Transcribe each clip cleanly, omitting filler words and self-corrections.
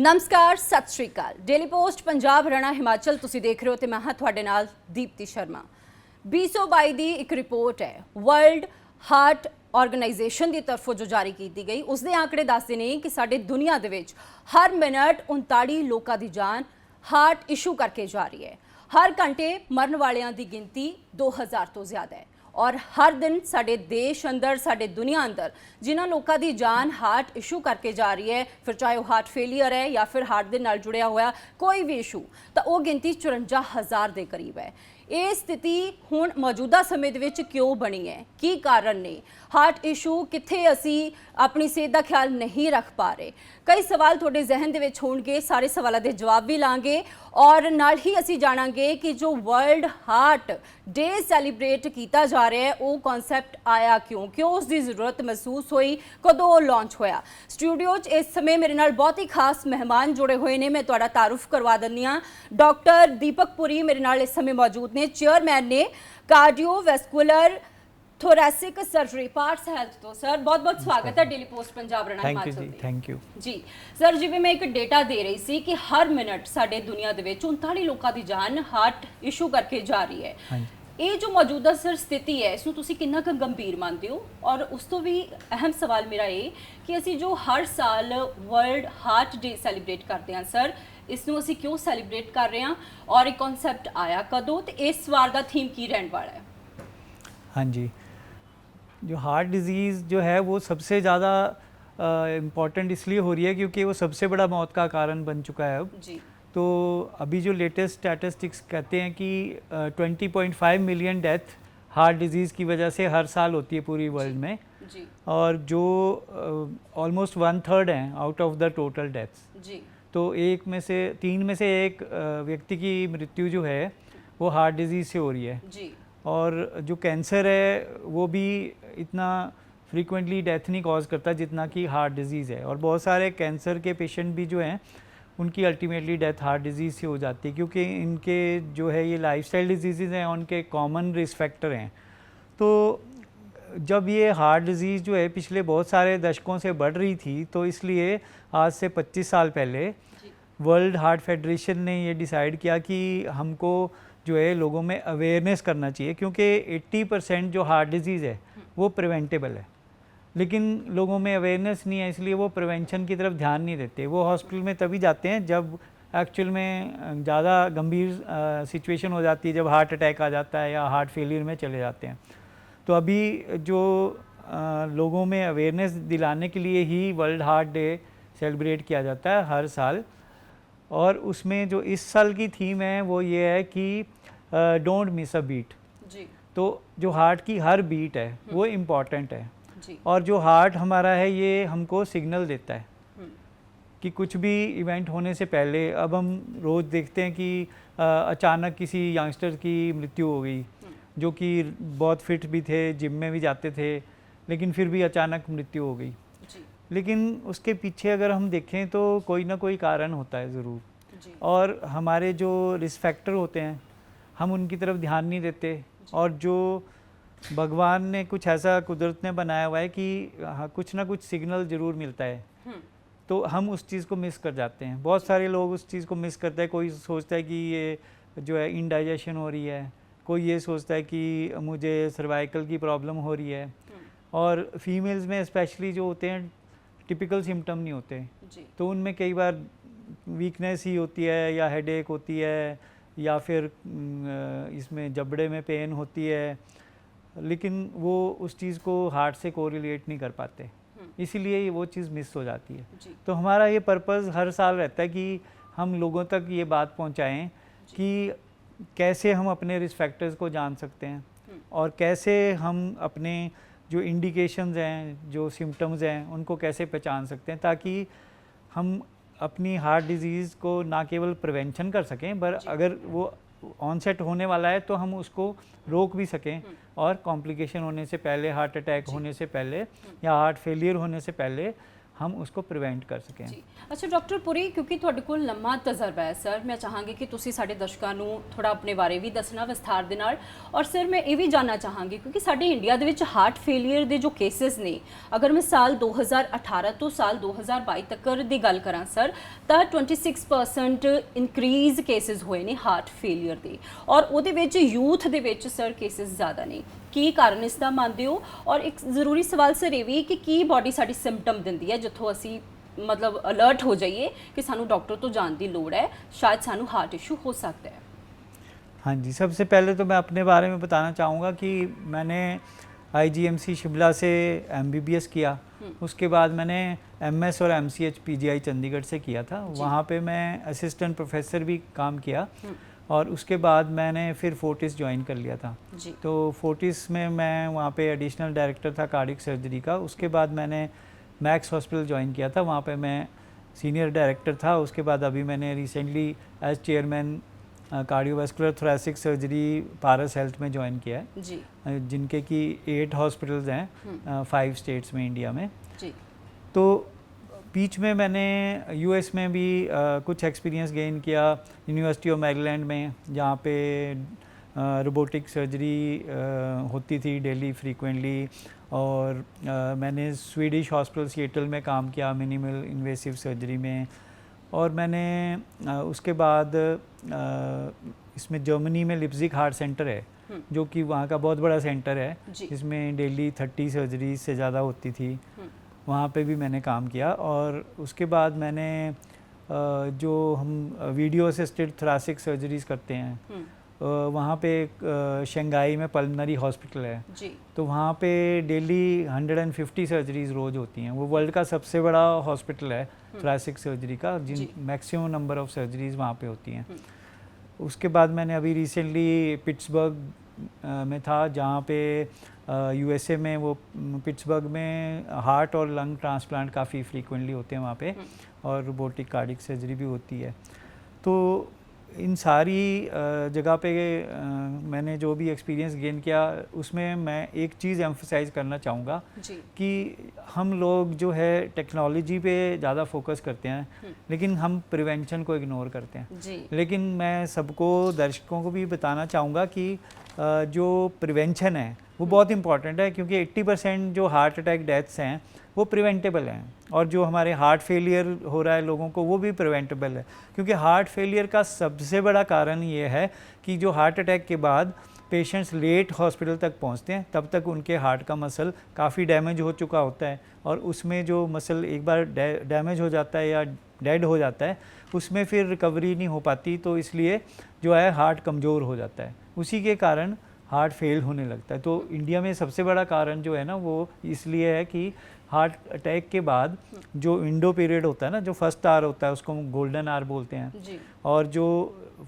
नमस्कार सत श्री अकाल। डेली पोस्ट पंजाब हरियाणा हिमाचल तुसीं देख रहे हो तो मैं हाँ तुहाडे नाल दीप्ति शर्मा। 2022 की एक रिपोर्ट है वर्ल्ड हार्ट ऑर्गेनाइजेशन की तरफों जो जारी की गई, उसके आंकड़े दसते हैं कि साडे दुनिया दे विच हर मिनट 39 लोगों की जान हार्ट इशू करके जा रही है। हर घंटे मरन वालियां की गिनती 2000 तो ज़्यादा है और हर दिन साडे देश अंदर साडे दुनिया अंदर जिन्होंने लोगों की जान हार्ट इशू करके जा रही है, फिर चाहे वो हार्ट फेलियर है या फिर हार्ट के नाल जुड़िया हुआ कोई भी इशू, तो वो गिनती 54,000 के करीब है। ये स्थिति हुण मौजूदा समय दे विच क्यों बनी है, की कारण ने हार्ट इशू कित्थे असी अपनी सेहत का ख्याल नहीं रख पा रहे, कई सवाल थोड़े जहन दे विच होणगे। सारे सवालों के जवाब भी लांगे और नाल ही असी जाणांगे कि जो वर्ल्ड हार्ट डे सैलीब्रेट किया जा रहा है वो कॉन्सैप्ट आया क्यों, क्यों उसकी जरूरत महसूस हुई, कदों लॉन्च होया। स्टूडियो इस समय मेरे नाल बहुत ही खास मेहमान जुड़े हुए हैं। मैं तुहाडा तारुफ करवा दिंदी हाँ। डॉक्टर दीपक पुरी मेरे नाल इस समय मौजूद ने, चेयरमैन ने cardiovascular thoracic surgery parts health. तो सर बहुत बहुत स्वागत है डेली पोस्ट पंजाब हरियाणा हिमाचल में। थैंक यू जी सर, जिवें मैं एक डेटा दे रही सी कि हर मिनट साडे दुनिया दे विच 39 लोगों की जान हार्ट इशू करके जा रही है। ये जो मौजूदा सर स्थिति है इसनूं तुसीं कितना क गंभीर मानते हो, और उस तो भी अहम सवाल मेरा ये कि असी जो हर साल वर्ल्ड हार्ट डे सैलीब्रेट करते हैं सर, इसनूं असी क्यों सैलीब्रेट कर रहे हैं और एक कॉन्सैप्ट आया कदों, तो इस बार का थीम की रहने वाला है? हाँ जी, जो हार्ट डिज़ीज़ जो है वो सबसे ज़्यादा इम्पॉर्टेंट इसलिए हो रही है क्योंकि वो सबसे बड़ा मौत का कारण बन चुका है अब जी। तो अभी जो लेटेस्ट स्टैटिस्टिक्स कहते हैं कि 20.5 मिलियन डेथ हार्ट डिज़ीज़ की वजह से हर साल होती है पूरी वर्ल्ड में जी। और जो ऑलमोस्ट 1/3 हैं out of the total deaths. जी। तो तीन में से एक व्यक्ति की मृत्यु जो है वो हार्ट डिज़ीज़ से हो रही है। जी। और जो कैंसर है वो भी इतना फ्रीक्वेंटली डेथ नहीं कॉज करता जितना कि हार्ट डिज़ीज़ है, और बहुत सारे कैंसर के पेशेंट भी जो हैं उनकी अल्टीमेटली डेथ हार्ट डिज़ीज़ से हो जाती है क्योंकि इनके जो है ये लाइफस्टाइल डिजीज़ हैं, उनके कॉमन रिस्क फैक्टर हैं। तो जब ये हार्ट डिज़ीज़ जो है पिछले बहुत सारे दशकों से बढ़ रही थी तो इसलिए आज से 25 साल पहले वर्ल्ड हार्ट फेडरेशन ने ये डिसाइड किया कि हमको जो है लोगों में अवेयरनेस करना चाहिए क्योंकि 80% जो हार्ट डिज़ीज़ है वो प्रिवेंटेबल है, लेकिन लोगों में अवेयरनेस नहीं है इसलिए वो प्रिवेंशन की तरफ ध्यान नहीं देते। वो हॉस्पिटल में तभी जाते हैं जब एक्चुअल में ज़्यादा गंभीर सिचुएशन हो जाती है, जब हार्ट अटैक आ जाता है या हार्ट फेलियर में चले जाते हैं। तो अभी जो लोगों में अवेयरनेस दिलाने के लिए ही वर्ल्ड हार्ट डे सेलिब्रेट किया जाता है हर साल, और उसमें जो इस साल की थीम है वो ये है कि डोंट मिस अ बीट। जी। तो जो हार्ट की हर बीट है वो इम्पॉर्टेंट है जी। और जो हार्ट हमारा है ये हमको सिग्नल देता है कि कुछ भी इवेंट होने से पहले। अब हम रोज़ देखते हैं कि अचानक किसी यंगस्टर की मृत्यु हो गई जो कि बहुत फिट भी थे, जिम में भी जाते थे, लेकिन फिर भी अचानक मृत्यु हो गई। लेकिन उसके पीछे अगर हम देखें तो कोई ना कोई कारण होता है ज़रूर, और हमारे जो रिस्क फैक्टर होते हैं हम उनकी तरफ ध्यान नहीं देते, और जो भगवान ने कुछ ऐसा कुदरत ने बनाया हुआ है कि हाँ कुछ ना कुछ सिग्नल ज़रूर मिलता है, तो हम उस चीज़ को मिस कर जाते हैं। बहुत सारे लोग उस चीज़ को मिस करते हैं। कोई सोचता है कि ये जो है इनडाइजेशन हो रही है, कोई ये सोचता है कि मुझे सर्वाइकल की प्रॉब्लम हो रही है, और फीमेल्स में स्पेशली जो होते हैं टिपिकल सिम्टम नहीं होते तो उनमें कई बार वीकनेस ही होती है या हेडेक होती है या फिर इसमें जबड़े में पेन होती है, लेकिन वो उस चीज़ को हार्ट से कोरिलेट नहीं कर पाते, इसीलिए वो चीज़ मिस हो जाती है। तो हमारा ये पर्पज़ हर साल रहता है कि हम लोगों तक ये बात पहुंचाएं कि कैसे हम अपने रिस्क फैक्टर्स को जान सकते हैं और कैसे हम अपने जो इंडिकेशंस हैं, जो सिम्टम्स हैं, उनको कैसे पहचान सकते हैं ताकि हम अपनी हार्ट डिज़ीज़ को ना केवल प्रिवेंशन कर सकें पर अगर वो ऑनसेट होने वाला है तो हम उसको रोक भी सकें, और कॉम्प्लिकेशन होने से पहले, हार्ट अटैक होने से पहले या हार्ट फेलियर होने से पहले हम उसको प्रिवेंट कर सकें। ਜੀ ਅੱਛਾ ਡਾਕਟਰ ਪੁਰੀ, ਕਿਉਂਕਿ ਤੁਹਾਡੇ ਕੋਲ ਲੰਮਾ ਤਜਰਬਾ ਹੈ ਸਰ, ਮੈਂ ਚਾਹਾਂਗੀ ਕਿ ਤੁਸੀਂ ਸਾਡੇ ਦਰਸ਼ਕਾਂ ਨੂੰ ਥੋੜਾ ਆਪਣੇ ਬਾਰੇ ਵੀ ਦੱਸਣਾ ਵਿਸਥਾਰ ਦੇ ਨਾਲ। ਔਰ ਸਰ ਮੈਂ ਇਹ ਵੀ ਜਾਨਣਾ ਚਾਹਾਂਗੀ ਕਿਉਂਕਿ ਸਾਡੇ ਇੰਡੀਆ ਦੇ ਵਿੱਚ ਹਾਰਟ ਫੇਲੀਅਰ ਦੇ ਜੋ ਕੇਸਿਸ ਨੇ, ਅਗਰ ਮੈਂ ਸਾਲ 2018 ਤੋਂ ਸਾਲ 2022 ਤੱਕ ਦੀ ਗੱਲ ਕਰਾਂ ਸਰ, ਤਾਂ 26% ਇਨਕਰੀਜ਼ ਕੇਸਿਸ ਹੋਏ ਨੇ ਹਾਰਟ ਫੇਲੀਅਰ ਦੇ, ਔਰ ਉਹਦੇ ਵਿੱਚ ਯੂਥ ਦੇ ਵਿੱਚ ਸਰ ਕੇਸਿਸ ਜ਼ਿਆਦਾ ਨੇ। ਕੀ ਕਾਰਨ ਇਸ ਦਾ ਮੰਨਦੇ ਹੋ? ਔਰ ਇੱਕ ਜ਼ਰੂਰੀ ਸਵਾਲ ਸਰ ਇਹ ਵੀ ਕਿ ਕੀ ਬਾਡੀ ਸਾਡੀ ਸਿੰਪਟਮ ਦਿੰਦੀ ਹੈ ਜਿੱਥੋਂ ਅਸੀਂ मतलब अलर्ट हो जाइए कि सानू डॉक्टर तो जान की लोड़ है, शायद सानू हार्ट इशू हो सकता है? हाँ जी, सबसे पहले तो मैं अपने बारे में बताना चाहूँगा कि मैंने IGMC शिमला से MBBS किया, उसके बाद मैंने MS और MCH PGI चंडीगढ़ से किया था। वहाँ पे मैं असिस्टेंट प्रोफेसर भी काम किया और उसके बाद मैंने फिर फोर्टिस ज्वाइन कर लिया था जी। तो फोर्टिस में मैं वहाँ पे एडिशनल डायरेक्टर था कार्डियक सर्जरी का। उसके बाद मैंने मैक्स हॉस्पिटल ज्वाइन किया था, वहाँ पे मैं सीनियर डायरेक्टर था। उसके बाद अभी मैंने recently as chairman cardiovascular thoracic surgery Paras health में ज्वाइन किया है जी। जिनके कि 8 हॉस्पिटल्स हैं 5 स्टेट्स में इंडिया में जी। तो बीच में मैंने US में भी कुछ एक्सपीरियंस गेन किया यूनिवर्सिटी ऑफ मैरीलैंड में, जहाँ पे रोबोटिक सर्जरी होती थी डेली फ्रीक्वेंटली। और मैंने स्वीडिश हॉस्पिटल सिएटल में काम किया मिनिमल इन्वेसिव सर्जरी में। और मैंने उसके बाद इसमें जर्मनी में लिप्जिग हार्ट सेंटर है जो कि वहाँ का बहुत बड़ा सेंटर है, जिसमें डेली 30 सर्जरी से ज़्यादा होती थी, वहाँ पे भी मैंने काम किया। और उसके बाद मैंने जो हम वीडियो असिस्टेड थोरेसिक सर्जरीज करते हैं वहाँ पे शंघाई में पल्मनरी हॉस्पिटल है जी। तो वहाँ पे डेली 150 सर्जरीज रोज़ होती हैं। वो वर्ल्ड का सबसे बड़ा हॉस्पिटल है थोरेसिक सर्जरी का, जिन मैक्सिमम नंबर ऑफ सर्जरीज वहाँ पे होती हैं। उसके बाद मैंने अभी रिसेंटली पिट्सबर्ग में था, जहाँ पे USA में वो पिट्सबर्ग में हार्ट और लंग ट्रांसप्लांट काफ़ी फ्रीक्वेंटली होते हैं वहाँ पे, और रोबोटिक कार्डियक सर्जरी भी होती है। तो इन सारी जगह पे मैंने जो भी एक्सपीरियंस गेन किया उसमें मैं एक चीज़ एम्फसाइज करना चाहूँगा कि हम लोग जो है टेक्नोलॉजी पे ज़्यादा फोकस करते हैं लेकिन हम प्रिवेंशन को इग्नोर करते हैं जी। लेकिन मैं सबको दर्शकों को भी बताना चाहूँगा कि जो प्रिवेंशन है वो बहुत इम्पॉर्टेंट है, क्योंकि 80% जो हार्ट अटैक डेथ्स हैं वो प्रिवेंटेबल हैं, और जो हमारे हार्ट फेलियर हो रहा है लोगों को वो भी प्रिवेंटेबल है। क्योंकि हार्ट फेलियर का सबसे बड़ा कारण ये है कि जो हार्ट अटैक के बाद पेशेंट्स लेट हॉस्पिटल तक पहुंचते हैं, तब तक उनके हार्ट का मसल काफ़ी डैमेज हो चुका होता है, और उसमें जो मसल एक बार डैमेज हो जाता है या डेड हो जाता है उसमें फिर रिकवरी नहीं हो पाती, तो इसलिए जो है हार्ट कमज़ोर हो जाता है, उसी के कारण हार्ट फेल होने लगता है। तो इंडिया में सबसे बड़ा कारण जो है ना वो इसलिए है कि हार्ट अटैक के बाद जो विंडो पीरियड होता है ना, जो फर्स्ट आवर होता है उसको हम गोल्डन आवर बोलते हैं जी। और जो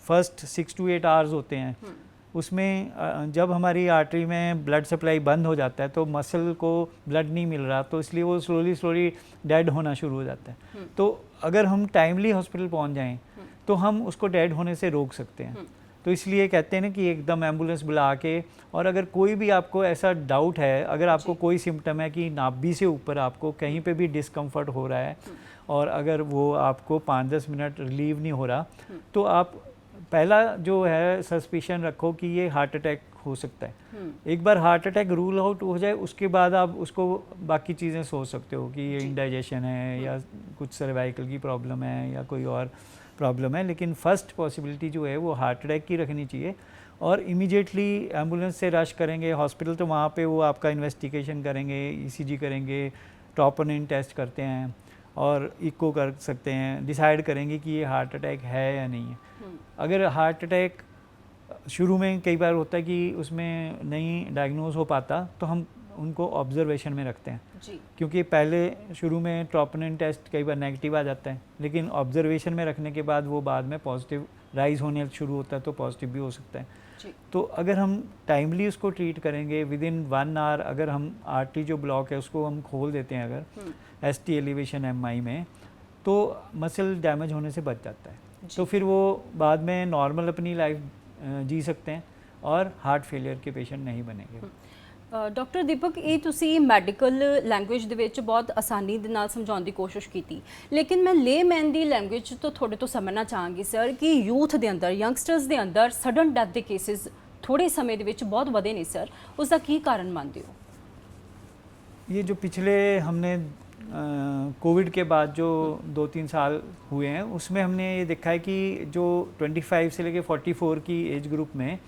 फर्स्ट 6 to 8 आवर्स होते हैं उसमें जब हमारी आर्टरी में ब्लड सप्लाई बंद हो जाता है तो मसल को ब्लड नहीं मिल रहा, तो इसलिए वो स्लोली डेड होना शुरू हो जाता है। तो अगर हम टाइमली हॉस्पिटल पहुंच जाएं तो हम उसको डेड होने से रोक सकते हैं। तो इसलिए कहते हैं ना कि एकदम एम्बुलेंस बुला के, और अगर कोई भी आपको ऐसा डाउट है, अगर आपको कोई सिम्टम है कि नाभि से ऊपर आपको कहीं पे भी डिस्कम्फर्ट हो रहा है और अगर वो आपको 5-10 मिनट रिलीव नहीं हो रहा, तो आप पहला जो है सस्पिशन रखो कि ये हार्ट अटैक हो सकता है। एक बार हार्ट अटैक रूल आउट हो जाए उसके बाद आप उसको बाकी चीज़ें सोच सकते हो कि ये इंडाइजेशन है या कुछ सर्वाइकल की प्रॉब्लम है या कोई और प्रॉब्लम है, लेकिन फ़र्स्ट पॉसिबिलिटी जो है वो हार्ट अटैक की रखनी चाहिए। और इमीडिएटली एम्बुलेंस से रश करेंगे हॉस्पिटल, तो वहाँ पे वो आपका इन्वेस्टिगेशन करेंगे, ECG करेंगे, ट्रोपोनिन टेस्ट करते हैं और इको कर सकते हैं, डिसाइड करेंगे कि ये हार्ट अटैक है या नहीं है। अगर हार्ट अटैक शुरू में कई बार होता है कि उसमें नहीं डायग्नोज हो पाता तो हम उनको ऑब्जर्वेशन में रखते हैं जी। क्योंकि पहले शुरू में ट्रोपोनिन टेस्ट कई बार नेगेटिव आ जाता है, लेकिन ऑब्जर्वेशन में रखने के बाद वो बाद में पॉजिटिव राइज होने शुरू होता है, तो पॉजिटिव भी हो सकता है जी। तो अगर हम टाइमली उसको ट्रीट करेंगे विदिन 1 आवर, अगर हम आर्टरी जो ब्लॉक है उसको हम खोल देते हैं अगर ST एलिवेशन MI में, तो मसल डैमेज होने से बच जाता है, तो फिर वो बाद में नॉर्मल अपनी लाइफ जी सकते हैं और हार्ट फेलियर के पेशेंट नहीं बनेंगे। ਡਾਕਟਰ ਦੀਪਕ, ਇਹ ਤੁਸੀਂ ਮੈਡੀਕਲ ਲੈਂਗੁਏਜ ਦੇ ਵਿੱਚ ਬਹੁਤ ਆਸਾਨੀ ਦੇ ਨਾਲ ਸਮਝਾਉਣ ਦੀ ਕੋਸ਼ਿਸ਼ ਕੀਤੀ, ਲੇਕਿਨ ਮੈਂ ਲੇਮੈਨ ਦੀ ਲੈਂਗੁਏਜ ਤੋਂ ਤੁਹਾਡੇ ਤੋਂ ਸਮਝਣਾ ਚਾਹਾਂਗੀ ਸਰ ਕਿ ਯੂਥ ਦੇ ਅੰਦਰ, ਯੰਗਸਟਰਸ ਦੇ ਅੰਦਰ ਸਡਨ ਡੈਥ ਦੇ ਕੇਸਿਸ ਥੋੜੇ समय ਦੇ ਵਿੱਚ ਬਹੁਤ ਵਧੇ ਨੇ ਸਰ, ਉਸ ਦਾ ਕੀ ਕਾਰਨ ਮੰਨਦੇ ਹੋ? ये जो पिछले हमने कोविड के बाद जो 2-3 साल हुए हैं उसमें हमने ये देखा है कि जो 25 से लेके 44 की एज ग्रुप में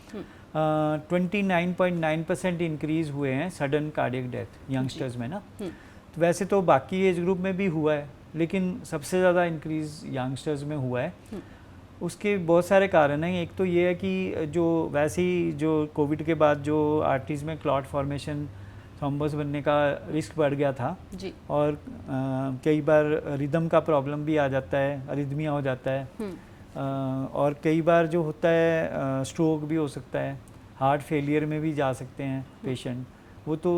29.9% इंक्रीज़ हुए हैं सडन कार्डियक डेथ यंगस्टर्स में ना। तो वैसे तो बाकी एज ग्रुप में भी हुआ है, लेकिन सबसे ज़्यादा इंक्रीज़ यंगस्टर्स में हुआ है। उसके बहुत सारे कारण हैं। एक तो ये है कि जो वैसे ही जो कोविड के बाद जो आर्टरीज में क्लॉट फॉर्मेशन, थ्रोम्बस बनने का रिस्क बढ़ गया था जी। और कई बार रिदम का प्रॉब्लम भी आ जाता है, अरिदमिया हो जाता है, और कई बार जो होता है स्ट्रोक भी हो सकता है, हार्ट फेलियर में भी जा सकते हैं पेशेंट। वो तो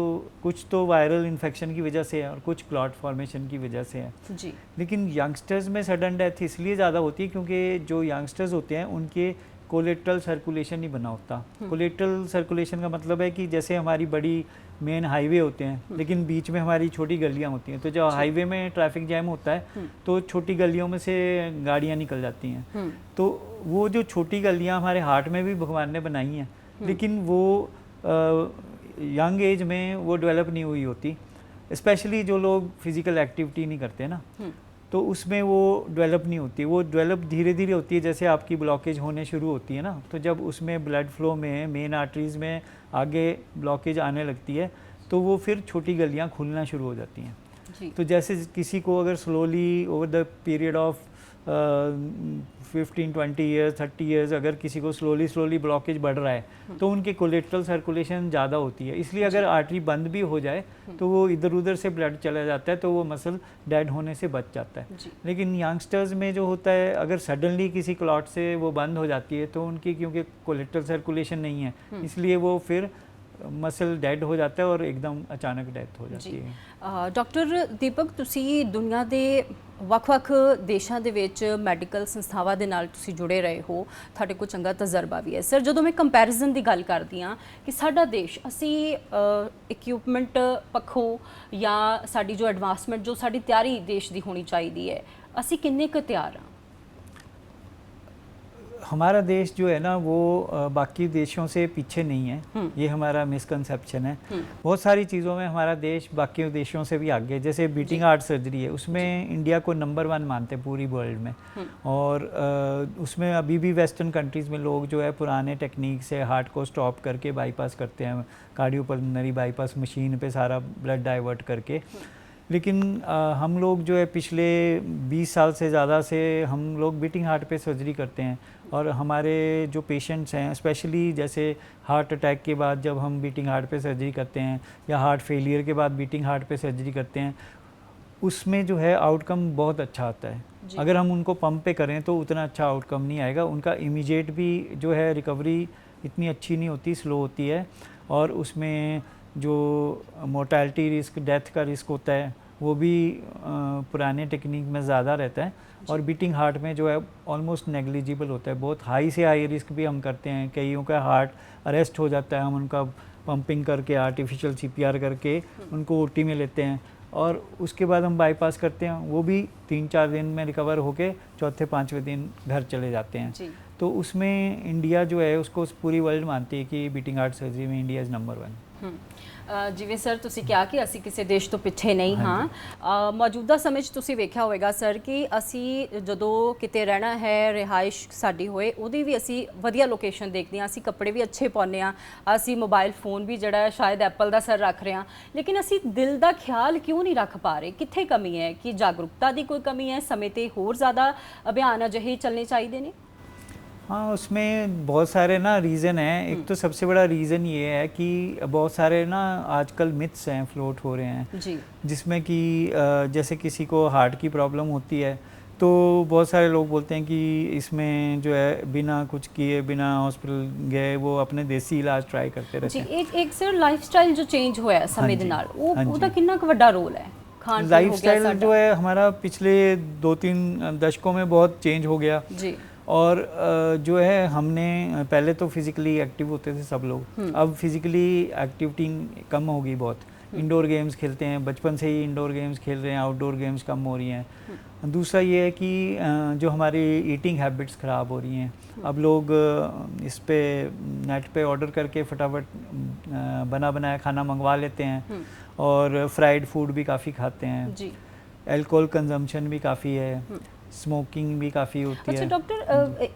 कुछ तो वायरल इन्फेक्शन की वजह से है और कुछ क्लॉट फॉर्मेशन की वजह से है जी। लेकिन यंगस्टर्स में सडन डेथ इसलिए ज़्यादा होती है क्योंकि जो यंगस्टर्स होते हैं उनके कोलेट्रल सर्कुलेशन नहीं बना होता। कोलेट्रल सर्कुलेशन का मतलब है कि जैसे हमारी बड़ी मेन हाईवे होते हैं लेकिन बीच में हमारी छोटी गलियां होती हैं, तो जब हाईवे में ट्रैफिक जैम होता है तो छोटी गलियों में से गाड़ियां निकल जाती हैं। तो वो जो छोटी गलियां हमारे हार्ट में भी भगवान ने बनाई हैं, लेकिन वो यंग एज में वो डेवलप नहीं हुई होती, स्पेशली जो लोग फिज़िकल एक्टिविटी नहीं करते ना, तो उसमें वो डेवलप नहीं होती। वो डेवलप धीरे धीरे होती है, जैसे आपकी ब्लॉकेज होने शुरू होती है ना, तो जब उसमें ब्लड फ्लो में मेन आर्टरीज़ में आगे ब्लॉकेज आने लगती है तो वो फिर छोटी गलियां खुलना शुरू हो जाती हैं जी। तो जैसे किसी को अगर slowly over the period of 15-20 years 30 years अगर किसी को स्लोली ब्लॉकेज बढ़ रहा है तो उनके कोलेट्रल सर्कुलेशन ज़्यादा होती है, इसलिए अगर आर्टरी बंद भी हो जाए तो वो इधर उधर से ब्लड चला जाता है तो वो मसल डेड होने से बच जाता है। लेकिन यंगस्टर्स में जो होता है अगर सडनली किसी क्लॉट से वो बंद हो जाती है तो उनकी क्योंकि कोलेट्रल सर्कुलेशन नहीं है इसलिए वो फिर मसल डेड हो जाता है और एकदम अचानक डेथ हो जाती है। डॉक्टर दीपक, ਤੁਸੀਂ ਦੁਨੀਆ ਦੇ ਵੱਖ-ਵੱਖ ਦੇਸ਼ਾਂ ਦੇ ਵਿੱਚ ਮੈਡੀਕਲ ਸੰਸਥਾਵਾਂ ਦੇ ਨਾਲ ਤੁਸੀਂ ਜੁੜੇ ਰਹੇ ਹੋ, ਤੁਹਾਡੇ ਕੋਲ ਚੰਗਾ ਤਜਰਬਾ ਵੀ ਹੈ ਸਰ। ਜਦੋਂ ਮੈਂ ਕੰਪੈਰੀਜ਼ਨ ਦੀ ਗੱਲ ਕਰਦੀ ਹਾਂ ਕਿ ਸਾਡਾ ਦੇਸ਼, ਅਸੀਂ ਇਕਵਿਪਮੈਂਟ ਪੱਖੋਂ ਜਾਂ ਸਾਡੀ ਜੋ ਐਡਵਾਂਸਮੈਂਟ, ਜੋ ਸਾਡੀ ਤਿਆਰੀ ਦੇਸ਼ ਦੀ ਹੋਣੀ ਚਾਹੀਦੀ ਹੈ, ਅਸੀਂ ਕਿੰਨੇ ਕੁ ਤਿਆਰ ਹਾਂ? हमारा देश जो है ना वो बाकी देशों से पीछे नहीं है, ये हमारा मिसकंसेप्शन है। बहुत सारी चीज़ों में हमारा देश बाकी देशों से भी आगे है। जैसे बीटिंग हार्ट सर्जरी है, उसमें इंडिया को नंबर 1 मानते हैं पूरी वर्ल्ड में, और उसमें अभी भी वेस्टर्न कंट्रीज़ में लोग जो है पुराने टेक्निक से हार्ट को स्टॉप करके बाईपास करते हैं, कार्डियोपल्मोनरी बाईपास मशीन पे सारा ब्लड डाइवर्ट करके। लेकिन हम लोग जो है पिछले 20 साल से ज़्यादा से हम लोग बीटिंग हार्ट पे सर्जरी करते हैं, और हमारे जो पेशेंट्स हैं स्पेशली जैसे हार्ट अटैक के बाद जब हम बीटिंग हार्ट पे सर्जरी करते हैं या हार्ट फेलियर के बाद बीटिंग हार्ट पे सर्जरी करते हैं, उसमें जो है आउटकम बहुत अच्छा आता है। अगर हम उनको पंप पे करें तो उतना अच्छा आउटकम नहीं आएगा, उनका इमीडिएट भी जो है रिकवरी इतनी अच्छी नहीं होती, स्लो होती है, और उसमें जो मोर्टेलिटी रिस्क, डेथ का रिस्क होता है वो भी पुराने टेक्निक में ज़्यादा रहता है, और बीटिंग हार्ट में जो है ऑलमोस्ट नेग्लिजिबल होता है। बहुत हाई से हाई रिस्क भी हम करते हैं, कईयों का हार्ट अरेस्ट हो जाता है, हम उनका पंपिंग करके आर्टिफिशियल CPR करके उनको OT में लेते हैं, और उसके बाद हम बाईपास करते हैं, वो भी 3-4 दिन में रिकवर होके चौथे-5वें दिन घर चले जाते हैं। तो उसमें इंडिया जो है उसको पूरी वर्ल्ड मानती है कि बीटिंग हार्ट सर्जरी में इंडिया इज़ नंबर 1। ਜਿਵੇਂ ਸਰ ਤੁਸੀਂ ਕਿਹਾ ਕਿ ਅਸੀਂ ਕਿਸੇ ਦੇਸ਼ ਤੋਂ ਪਿੱਛੇ ਨਹੀਂ ਹਾਂ। ਮੌਜੂਦਾ ਸਮੇਂ 'ਚ ਤੁਸੀਂ ਵੇਖਿਆ ਹੋਵੇਗਾ ਸਰ ਕਿ ਅਸੀਂ ਜਦੋਂ ਕਿਤੇ ਰਹਿਣਾ ਹੈ, ਰਿਹਾਇਸ਼ ਸਾਡੀ ਹੋਏ, ਉਹਦੀ ਵੀ ਅਸੀਂ ਵਧੀਆ ਲੋਕੇਸ਼ਨ ਦੇਖਦੇ ਹਾਂ, ਅਸੀਂ ਕੱਪੜੇ ਵੀ ਅੱਛੇ ਪਾਉਂਦੇ ਹਾਂ, ਅਸੀਂ ਮੋਬਾਈਲ ਫੋਨ ਵੀ ਜਿਹੜਾ ਸ਼ਾਇਦ ਐਪਲ ਦਾ ਸਰ ਰੱਖ ਰਹੇ ਹਾਂ, ਲੇਕਿਨ ਅਸੀਂ ਦਿਲ ਦਾ ਖਿਆਲ ਕਿਉਂ ਨਹੀਂ ਰੱਖ ਪਾ ਰਹੇ? ਕਿੱਥੇ ਕਮੀ ਹੈ? ਕਿ ਜਾਗਰੂਕਤਾ ਦੀ ਕੋਈ ਕਮੀ ਹੈ? ਸਮੇਂ 'ਤੇ ਹੋਰ ਜ਼ਿਆਦਾ ਅਭਿਆਨ ਅਜਿਹੇ ਚੱਲਣੇ ਚਾਹੀਦੇ ਨੇ? हाँ, उसमें बहुत सारे ना रीज़न हैं। एक तो सबसे बड़ा रीज़न ये है कि बहुत सारे ना आजकल मिथ्स हैं, फ्लोट हो रहे हैं जी, जिसमें कि जैसे किसी को हार्ट की प्रॉब्लम होती है तो बहुत सारे लोग बोलते हैं कि इसमें जो है बिना कुछ किए, बिना हॉस्पिटल गए वो अपने देसी इलाज ट्राई करते रहते हैं। एक सर लाइफस्टाइल जो चेंज होया समय ਦੇ ਨਾਲ, ਉਹਦਾ ਕਿੰਨਾ ਕੁ ਵੱਡਾ ਰੋਲ ਹੈ? लाइफस्टाइल जो है हमारा पिछले 2-3 दशकों में बहुत चेंज हो गया जी, और जो है हमने पहले तो फिज़िकली एक्टिव होते थे सब लोग, अब फिज़िकली एक्टिविटी कम होगी बहुत। इंडोर गेम्स खेलते हैं, बचपन से ही इंडोर गेम्स खेल रहे हैं, आउटडोर गेम्स कम हो रही हैं। दूसरा ये है कि जो हमारी ईटिंग हैबिट्स ख़राब हो रही हैं, अब लोग इस पे नेट पे ऑर्डर करके फटाफट बना बनाया खाना मंगवा लेते हैं और फ्राइड फूड भी काफ़ी खाते हैं जी। एल्कोहल कंजम्पशन भी काफ़ी है, ਸਮੋਕਿੰਗ ਵੀ ਕਾਫੀ ਹੁੰਦੀ ਹੈ। ਅੱਛਾ ਡਾਕਟਰ,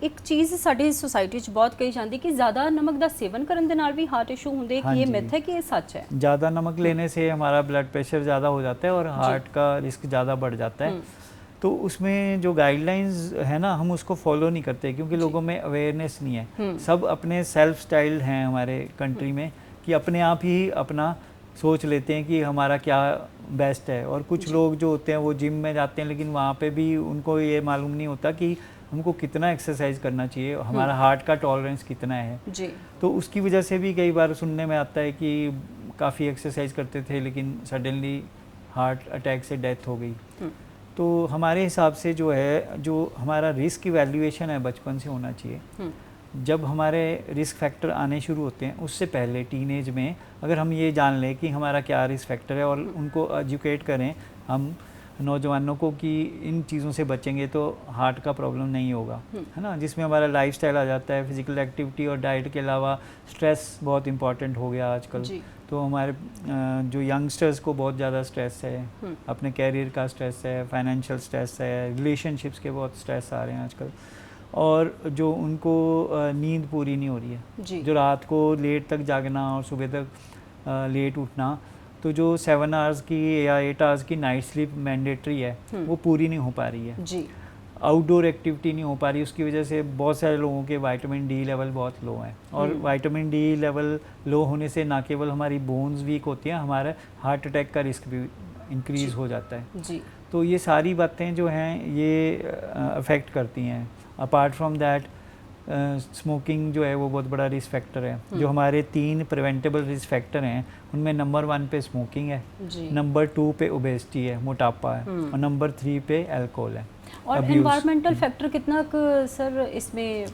ਇੱਕ ਚੀਜ਼ ਸਾਡੀ ਸੋਸਾਇਟੀ 'ਚ ਬਹੁਤ ਕਹੀ ਜਾਂਦੀ ਕਿ ਜ਼ਿਆਦਾ ਨਮਕ ਦਾ ਸੇਵਨ ਕਰਨ ਦੇ ਨਾਲ ਵੀ ਹਾर्ट इशू ਹੁੰਦੇ, ਕਿ ਇਹ ਮਿਥ ਹੈ कि ये सच है? ज़्यादा नमक लेने से हमारा ब्लड प्रेशर ज़्यादा हो जाता है और हार्ट का रिस्क ज़्यादा बढ़ जाता है। तो उसमें जो गाइडलाइंस है ना, हम उसको फॉलो नहीं करते क्योंकि लोगों में अवेयरनेस नहीं है। सब अपने सेल्फ स्टाइल हैं हमारे कंट्री में कि अपने आप ही अपना सोच लेते हैं कि हमारा क्या बेस्ट है। और कुछ लोग जो होते हैं वो जिम में जाते हैं, लेकिन वहाँ पे भी उनको ये मालूम नहीं होता कि हमको कितना एक्सरसाइज करना चाहिए, हमारा हार्ट का टॉलरेंस कितना है जी। तो उसकी वजह से भी कई बार सुनने में आता है कि काफ़ी एक्सरसाइज करते थे लेकिन सडनली हार्ट अटैक से डेथ हो गई। तो हमारे हिसाब से जो है, जो हमारा रिस्क इवैल्यूएशन है बचपन से होना चाहिए। जब हमारे रिस्क फैक्टर आने शुरू होते हैं उससे पहले टीनेज में अगर हम ये जान लें कि हमारा क्या रिस्क फैक्टर है और उनको एजुकेट करें हम नौजवानों को कि इन चीज़ों से बचेंगे तो हार्ट का प्रॉब्लम नहीं होगा, है ना। जिसमें हमारा लाइफस्टाइल आ जाता है, फिज़िकल एक्टिविटी और डाइट के अलावा स्ट्रेस बहुत इंपॉर्टेंट हो गया आजकल। तो हमारे जो यंगस्टर्स को बहुत ज़्यादा स्ट्रेस है, अपने कैरियर का स्ट्रेस है, फाइनेंशियल स्ट्रेस है, रिलेशनशिप्स के बहुत स्ट्रेस आ रहे हैं आजकल। और जो उनको नींद पूरी नहीं हो रही है, जो रात को लेट तक जागना और सुबह तक लेट उठना, तो जो 7 आवर्स की या 8 आवर्स की नाइट स्लीप मैंडेटरी है वो पूरी नहीं हो पा रही है जी। आउटडोर एक्टिविटी नहीं हो पा रही, उसकी वजह से बहुत सारे लोगों के विटामिन डी लेवल बहुत लो हैं। और विटामिन डी लेवल लो होने से ना केवल हमारी बोन्स वीक होती हैं, हमारे हार्ट अटैक का रिस्क भी इंक्रीज़ हो जाता है जी। तो ये सारी बातें जो हैं ये अफेक्ट करती हैं। अपार्ट फ्रॉम दैट स्मोकिंग जो है वो बहुत बड़ा रिस्क फैक्टर है। जो हमारे 3 प्रिवेंटेबल रिस्क फैक्टर हैं उनमें नंबर 1 पे स्मोकिंग है, नंबर 2 पे ओबेसिटी है, मोटापा है, और नंबर 3 पे अल्कोहल है। और एनवायरमेंटल फैक्टर कितना सर इसमें?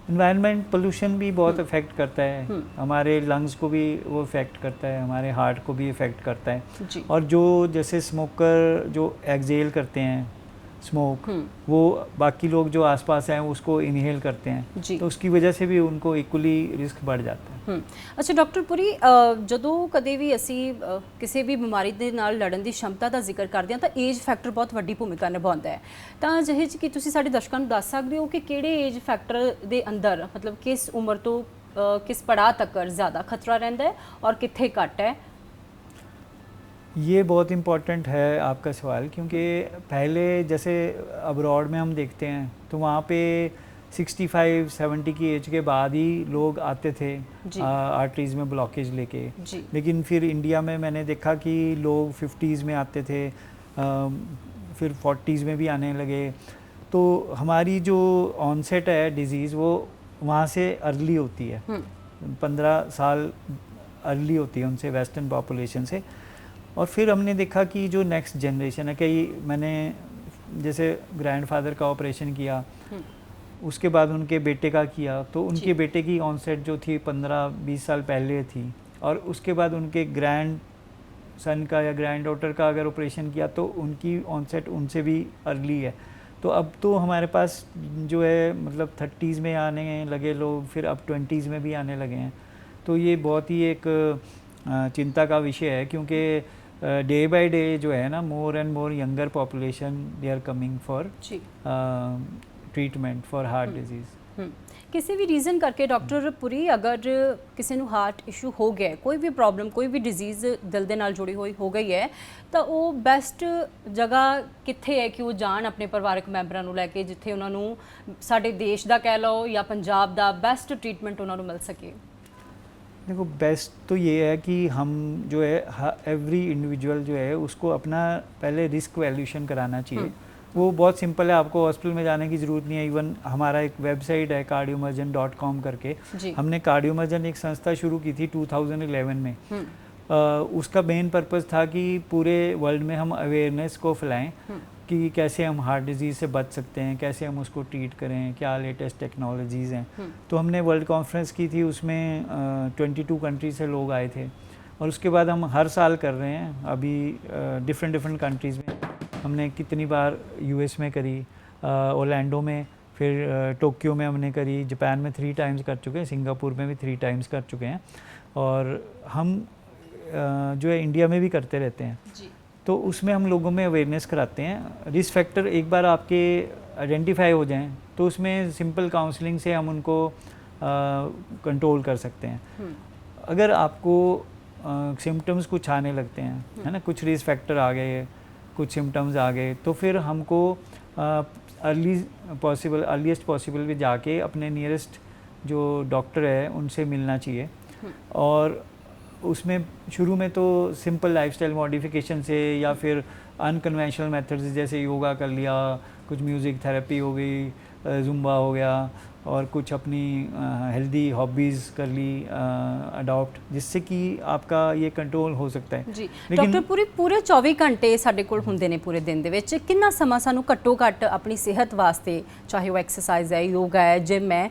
इन्वायरमेंट पोल्यूशन भी बहुत अफेक्ट करता है, हमारे लंग्स को भी वो इफ़ेक्ट करता है, हमारे हार्ट को भी इफ़ेक्ट करता है। और जो जैसे स्मोकर जो एक्सहेल करते हैं स्मोक, वो बाकी लोग जो आसपास हैं उसको इनहेल करते हैं, तो उसकी वजह से भी उनको इक्वली रिस्क बढ़ जाता है। अच्छा डॉक्टर पुरी, ਜਦੋਂ ਕਦੇ ਵੀ ਅਸੀਂ ਕਿਸੇ ਵੀ ਬਿਮਾਰੀ ਦੇ ਨਾਲ ਲੜਨ ਦੀ क्षमता ਦਾ ਜ਼ਿਕਰ ਕਰਦੇ ਹਾਂ ਤਾਂ ਏਜ ਫੈਕਟਰ ਬਹੁਤ ਵੱਡੀ ਭੂਮਿਕਾ ਨਿਭਾਉਂਦਾ ਹੈ। ਤਾਂ ਜਿਹੇ ਚ ਕਿ ਤੁਸੀਂ ਸਾਡੇ ਦਰਸ਼ਕਾਂ ਨੂੰ ਦੱਸ ਸਕਦੇ ਹੋ ਕਿ ਕਿਹੜੇ ਏਜ ਫੈਕਟਰ ਦੇ ਅੰਦਰ ਮਤਲਬ ਕਿਸ ਉਮਰ ਤੋਂ ਕਿਸ ਪੜਾਅ ਤੱਕ ਜ਼ਿਆਦਾ ਖਤਰਾ ਰਹਿੰਦਾ ਹੈ ਔਰ ਕਿੱਥੇ ਘੱਟ ਹੈ? ये बहुत इम्पॉर्टेंट है आपका सवाल, क्योंकि पहले जैसे अब्रॉड में हम देखते हैं तो वहाँ पे 65-70 की एज के बाद ही लोग आते थे आर्टरीज में ब्लॉकेज लेके। लेकिन फिर इंडिया में मैंने देखा कि लोग 50s में आते थे, फिर 40s में भी आने लगे। तो हमारी जो ऑनसेट है डिज़ीज़ वो वहाँ से अर्ली होती है, 15 साल अर्ली होती है उनसे, वेस्टर्न पॉपुलेशन से। और फिर हमने देखा कि जो नेक्स्ट जनरेशन है, कई मैंने जैसे ग्रैंडफादर का ऑपरेशन किया, उसके बाद उनके बेटे का किया, तो उनके बेटे की ऑनसेट जो थी 15-20 साल पहले थी, और उसके बाद उनके ग्रैंड सन का या ग्रैंड डॉटर का अगर ऑपरेशन किया तो उनकी ऑनसेट उनसे भी अर्ली है। तो अब तो हमारे पास जो है मतलब 30s में आने लगे लोग, फिर अब 20s में भी आने लगे हैं। तो ये बहुत ही एक चिंता का विषय है, क्योंकि डे बाय डे जो है ना, more and more younger population they are coming for treatment for heart disease. किसी भी रीज़न करके डॉक्टर पुरी अगर किसी ਨੂੰ ਹਾਰਟ ਇਸ਼ੂ ਹੋ ਗਿਆ, ਕੋਈ ਵੀ ਪ੍ਰੋਬਲਮ, ਕੋਈ ਵੀ ਡਿਜ਼ੀਜ਼ ਦਿਲ ਦੇ ਨਾਲ ਜੁੜੀ ਹੋਈ ਹੋ ਗਈ ਹੈ, ਤਾਂ ਉਹ ਬੈਸਟ ਜਗ੍ਹਾ ਕਿੱਥੇ ਹੈ ਕਿ ਉਹ ਜਾਣ ਆਪਣੇ ਪਰਿਵਾਰਕ ਮੈਂਬਰਾਂ ਨੂੰ ਲੈ ਕੇ, ਜਿੱਥੇ ਉਹਨਾਂ ਨੂੰ ਸਾਡੇ ਦੇਸ਼ ਦਾ ਕਹਿ ਲਓ ਜਾਂ ਪੰਜਾਬ ਦਾ ਬੈਸਟ ਟ੍ਰੀਟਮੈਂਟ ਉਹਨਾਂ ਨੂੰ ਮਿਲ ਸਕੇ? देखो बेस्ट तो ये है कि हम जो है एवरी इंडिविजुअल जो है उसको अपना पहले रिस्क वैल्यूएशन कराना चाहिए। वो बहुत सिंपल है, आपको हॉस्पिटल में जाने की ज़रूरत नहीं है। इवन हमारा एक वेबसाइट है cardiomurgeon.com करके, हमने कार्डियोमर्जन एक संस्था शुरू की थी 2011 में। उसका मेन पर्पज़ था कि पूरे वर्ल्ड में हम अवेयरनेस को फैलाएं कि कैसे हम हार्ट डिजीज़ से बच सकते हैं, कैसे हम उसको ट्रीट करें, क्या लेटेस्ट टेक्नोलॉजीज़ हैं। तो हमने वर्ल्ड कॉन्फ्रेंस की थी, उसमें 22 कंट्री से लोग आए थे, और उसके बाद हम हर साल कर रहे हैं अभी डिफरेंट कंट्रीज़ में। हमने कितनी बार यूएस में करी, ओरलैंडो में, फिर टोक्यो में हमने करी, जापान में 3 टाइम्स कर चुके हैं, सिंगापुर में भी 3 टाइम्स कर चुके हैं, और हम जो है इंडिया में भी करते रहते हैं जी। तो उसमें हम लोगों में अवेयरनेस कराते हैं। रिस्क फैक्टर एक बार आपके आइडेंटिफाई हो जाएं तो उसमें सिंपल काउंसलिंग से हम उनको कंट्रोल कर सकते हैं। अगर आपको सिम्टम्स कुछ आने लगते हैं, है ना, कुछ रिस्क फैक्टर आ गए, कुछ सिम्टम्स आ गए, तो फिर हमको अर्लीस्ट पॉसिबल भी जाके अपने नियरेस्ट जो डॉक्टर है उनसे मिलना चाहिए। और उसमें शुरू में तो सिंपल लाइफस्टाइल मॉडिफिकेशन से या फिर अनकन्वेंशनल मेथड्स जैसे योगा कर लिया, कुछ म्यूज़िक थेरेपी हो गई, जुम्बा हो गया, और कुछ अपनी हेल्दी हॉबीज़ कर ली अडॉप्ट, जिससे कि आपका ये कंट्रोल हो सकता है। जी डॉक्टर, पूरे 24 ਘੰਟੇ ਸਾਡੇ ਕੋਲ ਹੁੰਦੇ ਨੇ ਪੂਰੇ ਦਿਨ ਦੇ ਵਿੱਚ, ਕਿੰਨਾ ਸਮਾਂ ਸਾਨੂੰ ਘੱਟੋ ਘੱਟ ਆਪਣੀ ਸਿਹਤ ਵਾਸਤੇ, ਚਾਹੇ ਉਹ ਐਕਸਰਸਾਈਜ਼ ਹੈ, ਯੋਗਾ ਹੈ, ਜਿਮ ਹੈ,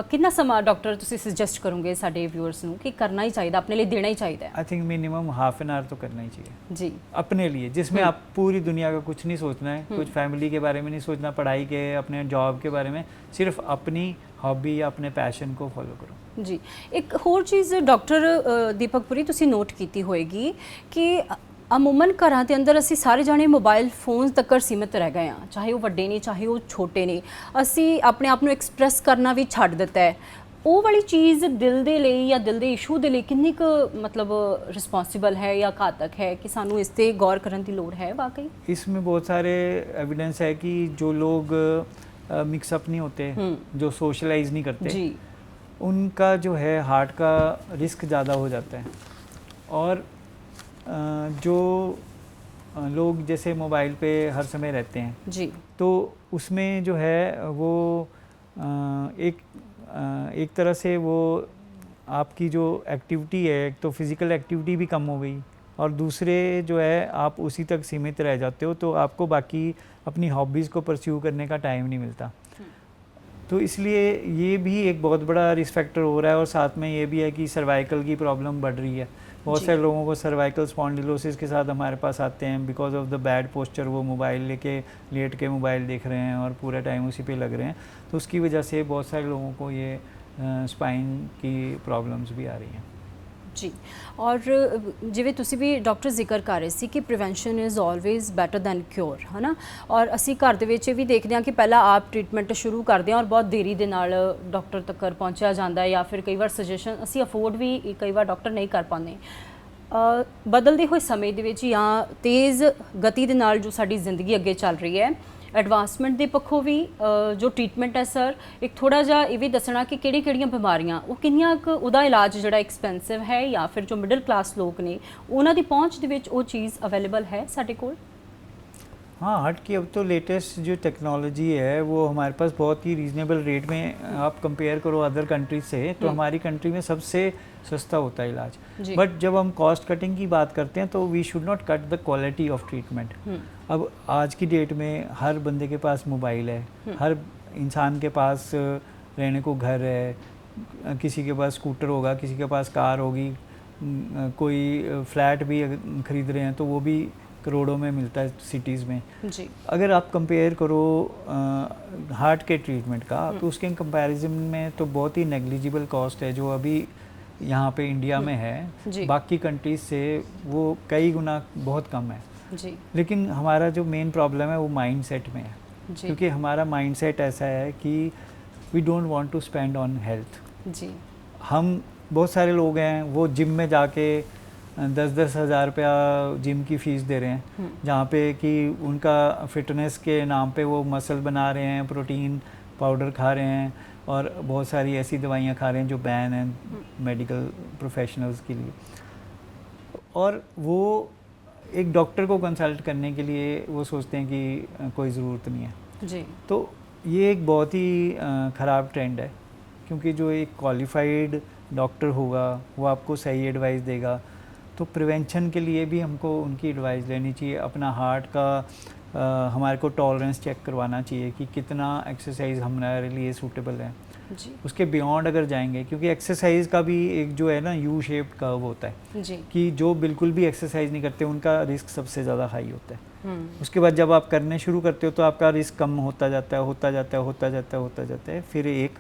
ਕਿੰਨਾ ਸਮਾਂ ਡਾਕਟਰ ਤੁਸੀਂ ਸੁਜੈਸਟ ਕਰੋਗੇ ਸਾਡੇ ਵਿਊਅਰਸ ਨੂੰ ਕਿ ਕਰਨਾ ਹੀ ਚਾਹੀਦਾ, ਆਪਣੇ ਲਈ ਦੇਣਾ ਹੀ ਚਾਹੀਦਾ है? I think minimum half an hour तो करना ही चाहिए जी, अपने लिए, जिसमें आप पूरी दुनिया का कुछ नहीं सोचना है, कुछ फैमिली के बारे में नहीं सोचना, पढ़ाई के, अपने जॉब के बारे में, सिर्फ अपनी हॉबी या अपने पैशन को फॉलो करो। जी एक होर चीज़ डॉक्टर दीपक पुरी तुसी नोट की होएगी कि अमूमन घरां दे अंदर असी सारे जाने मोबाइल फोन तक सीमित रह गए हैं, चाहे वो वड्डे ने चाहे वो छोटे ने, असी अपने आप नूं एक्सप्रैस करना भी छड्ड दिता है। वो वाली चीज़ दिल दे लई या दिल दे इशू दे लई किन्नी क मतलब रिस्पॉन्सिबल है या घातक है कि सानू इस ते गौर करने की लोड़ है वाकई? इसमें बहुत सारे एविडेंस है कि जो लोग मिक्सअप नहीं होते, जो सोशलाइज नहीं करते, जी, उनका जो है हार्ट का रिस्क ज़्यादा हो जाता है। और जो लोग जैसे मोबाइल पे हर समय रहते हैं जी, तो उसमें जो है वो एक तरह से वो आपकी जो एक्टिविटी है, एक तो फिज़िकल एक्टिविटी भी कम हो गई, और दूसरे जो है आप उसी तक सीमित रह जाते हो, तो आपको बाकी अपनी हॉबीज़ को परस्यू करने का टाइम नहीं मिलता। तो इसलिए ये भी एक बहुत बड़ा रिस्क फैक्टर हो रहा है। और साथ में ये भी है कि सर्वाइकल की प्रॉब्लम बढ़ रही है। बहुत सारे लोगों को सर्वाइकल स्पॉन्डिलोसिस के साथ हमारे पास आते हैं because of the bad posture. वो मोबाइल लेके लेट के मोबाइल देख रहे हैं और पूरा टाइम उसी पे लग रहे हैं, तो उसकी वजह से बहुत सारे लोगों को ये स्पाइन की प्रॉब्लम्स भी आ रही हैं। जी, और जिवें तुसी भी डॉक्टर जिक्र कर रहे सी कि prevention is always better than cure, है ना। और असी घर दे विच भी देखते हैं कि पहला आप ट्रीटमेंट शुरू करते हैं और बहुत देरी दे नाल डॉक्टर तक पहुँचा जाता है, या फिर कई बार सजेशन असी अफोर्ड भी कई बार डॉक्टर नहीं कर पाते। बदलते हुए समय दे विच या तेज़ गति दे नाल जो साडी जिंदगी अगे चल रही है, एडवांसमेंट के पक्षों भी जो ट्रीटमेंट है सर, एक थोड़ा जा ये भी दसना कि किहड़ियां बीमारियां वो किन्नियां क उहदा इलाज जिहड़ा एक्सपेंसिव है, या फिर जो मिडल क्लास लोग ने उन्हां दी पहुँच दे विच वो चीज़ अवेलेबल है साडे कोल? हाँ, हार्ट की अब तो लेटेस्ट जो टेक्नोलॉजी है वो हमारे पास बहुत ही रीज़नेबल रेट में, आप कंपेयर करो अदर कंट्रीज से, तो हमारी कंट्री में सबसे सस्ता होता है इलाज। बट जब हम कॉस्ट कटिंग की बात करते हैं तो we should not cut the quality of treatment. अब आज की डेट में हर बंदे के पास मोबाइल है, हर इंसान के पास रहने को घर है, किसी के पास स्कूटर होगा, किसी के पास कार होगी, कोई फ्लैट भी खरीद रहे हैं तो वो भी करोड़ों में मिलता है सिटीज़ में जी। अगर आप कंपेयर करो हार्ट के ट्रीटमेंट का, तो उसके कंपैरिजन में तो बहुत ही नेग्लिजिबल कॉस्ट है जो अभी यहाँ पे इंडिया में है। बाकी कंट्रीज से वो कई गुना बहुत कम है जी। लेकिन हमारा जो मेन प्रॉब्लम है वो माइंड सेट में है, क्योंकि हमारा माइंड सेट ऐसा है कि we don't want to spend on health जी। हम बहुत सारे लोग हैं वो जिम में जाके 10-10 हज़ार रुपया जिम की फ़ीस दे रहे हैं, जहाँ पे कि उनका फिटनेस के नाम पे वो मसल बना रहे हैं, प्रोटीन पाउडर खा रहे हैं और बहुत सारी ऐसी दवाइयाँ खा रहे हैं जो बैन हैं मेडिकल प्रोफेशनल्स के लिए। और वो एक डॉक्टर को कंसल्ट करने के लिए वो सोचते हैं कि कोई ज़रूरत नहीं है जी। तो ये एक बहुत ही ख़राब ट्रेंड है, क्योंकि जो एक क्वालिफाइड डॉक्टर होगा वो आपको सही एडवाइस देगा। तो प्रिवेंशन के लिए भी हमको उनकी एडवाइस लेनी चाहिए, अपना हार्ट का हमारे को टॉलरेंस चेक करवाना चाहिए कि कितना एक्सरसाइज हमारे लिए सूटेबल है। जी उसके बियॉन्ड अगर जाएंगे, क्योंकि एक्सरसाइज का भी एक जो है ना यू शेप्ड कर्व होता है जी कि जो बिल्कुल भी एक्सरसाइज नहीं करते उनका रिस्क सबसे ज़्यादा हाई होता है। उसके बाद जब आप करने शुरू करते हो तो आपका रिस्क कम होता जाता है, होता जाता है, होता जाता है, होता जाता है, फिर एक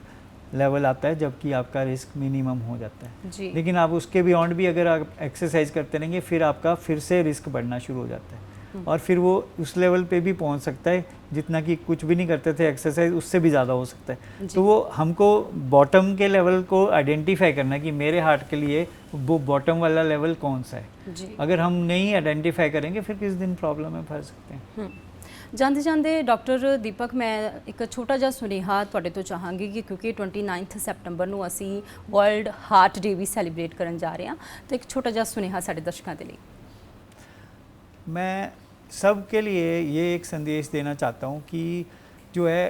लेवल आता है जबकि आपका रिस्क मिनिमम हो जाता है। जी लेकिन आप उसके बियॉन्ड भी अगर आप एक्सरसाइज करते रहेंगे फिर आपका फिर से रिस्क बढ़ना शुरू हो जाता है और फिर वो उस लेवल पे भी पहुंच सकता है जितना कि कुछ भी नहीं करते थे एक्सरसाइज, उससे भी ज़्यादा हो सकता है। तो वो हमको बॉटम के लेवल को आइडेंटिफाई करना है कि मेरे हार्ट के लिए वो बॉटम वाला लेवल कौन सा है। जी अगर हम नहीं आइडेंटिफाई करेंगे फिर किस दिन प्रॉब्लम में फंस सकते हैं। ਜਾਂਦੇ ਜਾਂਦੇ ਡਾਕਟਰ ਦੀਪਕ, ਮੈਂ ਇੱਕ ਛੋਟਾ ਜਿਹਾ ਸੁਨੇਹਾ ਤੁਹਾਡੇ ਤੋਂ ਚਾਹਾਂਗੀ ਕਿ ਕਿਉਂਕਿ 29 ਸੈਪਟੰਬਰ ਨੂੰ ਅਸੀਂ ਵਰਲਡ ਹਾਰਟ ਡੇ ਵੀ ਸੈਲੀਬ੍ਰੇਟ ਕਰਨ ਜਾ ਰਹੇ ਹਾਂ, ਤਾਂ ਇੱਕ ਛੋਟਾ ਜਿਹਾ ਸੁਨੇਹਾ ਸਾਡੇ ਦਰਸ਼ਕਾਂ ਦੇ ਲਈ। मैं सबके लिए ये एक संदेश देना चाहता हूँ कि जो है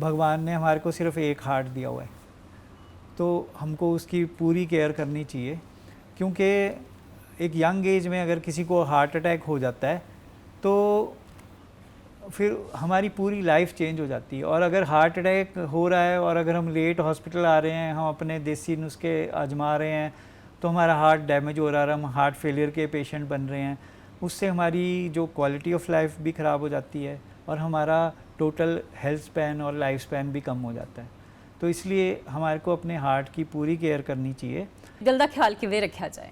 भगवान ने हमारे को सिर्फ एक हार्ट दिया हुआ है, तो हमको उसकी पूरी केयर करनी चाहिए। क्योंकि एक यंग एज में अगर किसी को हार्ट अटैक हो जाता है तो फिर हमारी पूरी लाइफ चेंज हो जाती है। और अगर हार्ट अटैक हो रहा है और अगर हम लेट हॉस्पिटल आ रहे हैं, हम अपने देसी नुस्खे आजमा रहे हैं, तो हमारा हार्ट डैमेज हो रहा है, हम हार्ट फेलियर के पेशेंट बन रहे हैं, उससे हमारी जो क्वालिटी ऑफ लाइफ भी ख़राब हो जाती है और हमारा टोटल हेल्थ स्पैन और लाइफ स्पैन भी कम हो जाता है। तो इसलिए हमारे को अपने हार्ट की पूरी केयर करनी चाहिए। ਦਿਲ ਦਾ ਖਿਆਲ ਕਿਵੇਂ ਰੱਖਿਆ ਜਾਏ?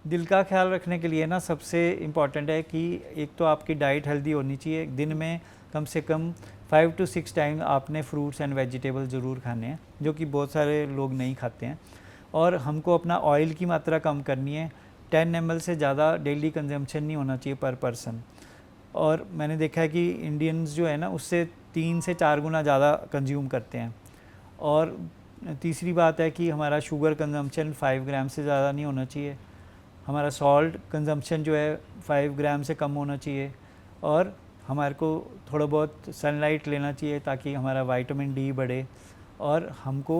दिल का ख्याल रखने के लिए ना सबसे इम्पॉर्टेंट है कि एक तो आपकी डाइट हेल्दी होनी चाहिए। दिन में कम से कम 5 to 6 टाइम आपने फ्रूट्स एंड वेजिटेबल ज़रूर खाने हैं, जो कि बहुत सारे लोग नहीं खाते हैं। और हमको अपना ऑयल की मात्रा कम करनी है। 10 ml से ज़्यादा डेली कंजम्पशन नहीं होना चाहिए पर पर्सन। और मैंने देखा है कि इंडियंस जो है ना उससे 3 से 4 गुना ज़्यादा कंज्यूम करते हैं। और तीसरी बात है कि हमारा शुगर कंजम्पशन 5 ग्राम से ज़्यादा नहीं होना चाहिए। हमारा सॉल्ट कंजम्पशन जो है 5 ग्राम से कम होना चाहिए। और हमारे को थोड़ा बहुत सनलाइट लेना चाहिए ताकि हमारा विटामिन डी बढ़े। और हमको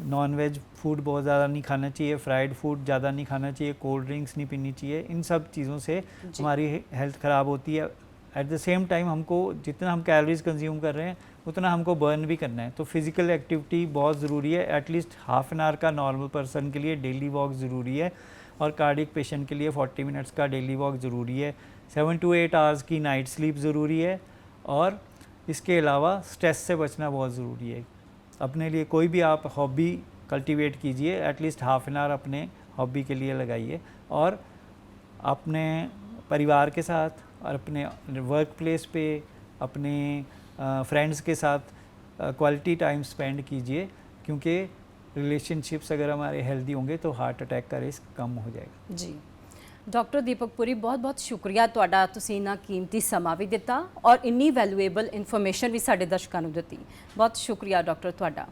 नॉन वेज फूड बहुत ज़्यादा नहीं खाना चाहिए, फ्राइड फूड ज़्यादा नहीं खाना चाहिए, कोल्ड ड्रिंक्स नहीं पीनी चाहिए। इन सब चीज़ों से हमारी हेल्थ ख़राब होती है। एट द सेम टाइम हमको जितना हम कैलोरीज कंज्यूम कर रहे हैं उतना हमको बर्न भी करना है। तो फिज़िकल एक्टिविटी बहुत ज़रूरी है। एटलीस्ट हाफ एन आवर का नॉर्मल पर्सन के लिए डेली वॉक ज़रूरी है और कार्डियक पेशेंट के लिए 40 मिनट्स का डेली वॉक ज़रूरी है। 7 to 8 आवर्स की नाइट स्लीप ज़रूरी है। और इसके अलावा स्ट्रेस से बचना बहुत ज़रूरी है। अपने लिए कोई भी आप हॉबी कल्टीवेट कीजिए, एटलीस्ट हाफ एन आवर अपने हॉबी के लिए लगाइए। और अपने परिवार के साथ और अपने वर्क प्लेस पे अपने फ्रेंड्स के साथ क्वालिटी टाइम स्पेंड कीजिए, क्योंकि रिलेशनशिप्स अगर हमारे हेल्दी होंगे तो हार्ट अटैक का रिस्क कम हो जाएगा। ਜੀ ਡਾਕਟਰ ਦੀਪਕ ਪੁਰੀ, ਬਹੁਤ-ਬਹੁਤ ਸ਼ੁਕਰੀਆ ਤੁਹਾਡਾ। ਤੁਸੀਂ ਇੰਨਾ ਕੀਮਤੀ ਸਮਾਂ ਵੀ ਦਿੱਤਾ ਔਰ ਇੰਨੀ ਵੈਲਿਊਏਬਲ ਇਨਫੋਰਮੇਸ਼ਨ ਵੀ ਸਾਡੇ ਦਰਸ਼ਕਾਂ ਨੂੰ ਦਿੱਤੀ। ਬਹੁਤ ਸ਼ੁਕਰੀਆ ਡਾਕਟਰ ਤੁਹਾਡਾ।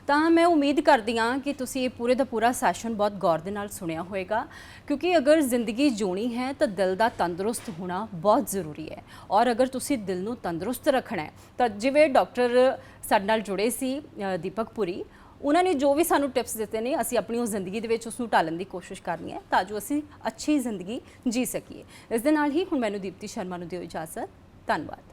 ਤਾਂ ਮੈਂ ਉਮੀਦ ਕਰਦੀ ਹਾਂ ਕਿ ਤੁਸੀਂ ਇਹ ਪੂਰੇ ਦਾ ਪੂਰਾ ਸੈਸ਼ਨ ਬਹੁਤ ਗੌਰ ਦੇ ਨਾਲ ਸੁਣਿਆ ਹੋਵੇਗਾ, ਕਿਉਂਕਿ ਅਗਰ ਜ਼ਿੰਦਗੀ ਜਿਉਣੀ ਹੈ ਤਾਂ ਦਿਲ ਦਾ ਤੰਦਰੁਸਤ ਹੋਣਾ ਬਹੁਤ ਜ਼ਰੂਰੀ ਹੈ। ਔਰ ਅਗਰ ਤੁਸੀਂ ਦਿਲ ਨੂੰ ਤੰਦਰੁਸਤ ਰੱਖਣਾ ਹੈ ਤਾਂ ਜਿਵੇਂ ਡਾਕਟਰ ਸਾਡੇ ਨਾਲ ਜੁੜੇ ਸੀ ਦੀਪਕ ਪੁਰੀ, ਉਹਨਾਂ ਨੇ ਜੋ ਵੀ ਸਾਨੂੰ ਟਿਪਸ ਦਿੱਤੇ ਨੇ, ਅਸੀਂ ਆਪਣੀ ਉਸ ਜ਼ਿੰਦਗੀ ਦੇ ਵਿੱਚ ਉਸ ਨੂੰ ਢਾਲਣ ਦੀ ਕੋਸ਼ਿਸ਼ ਕਰਨੀ ਹੈ ਤਾਂ ਜੋ ਅਸੀਂ ਅੱਛੀ ਜ਼ਿੰਦਗੀ ਜੀ ਸਕੀਏ। ਇਸ ਦੇ ਨਾਲ ਹੀ ਹੁਣ ਮੈਨੂੰ ਦੀਪਤੀ ਸ਼ਰਮਾ ਨੂੰ ਦਿਓ ਇਜਾਜ਼ਤ। ਧੰਨਵਾਦ।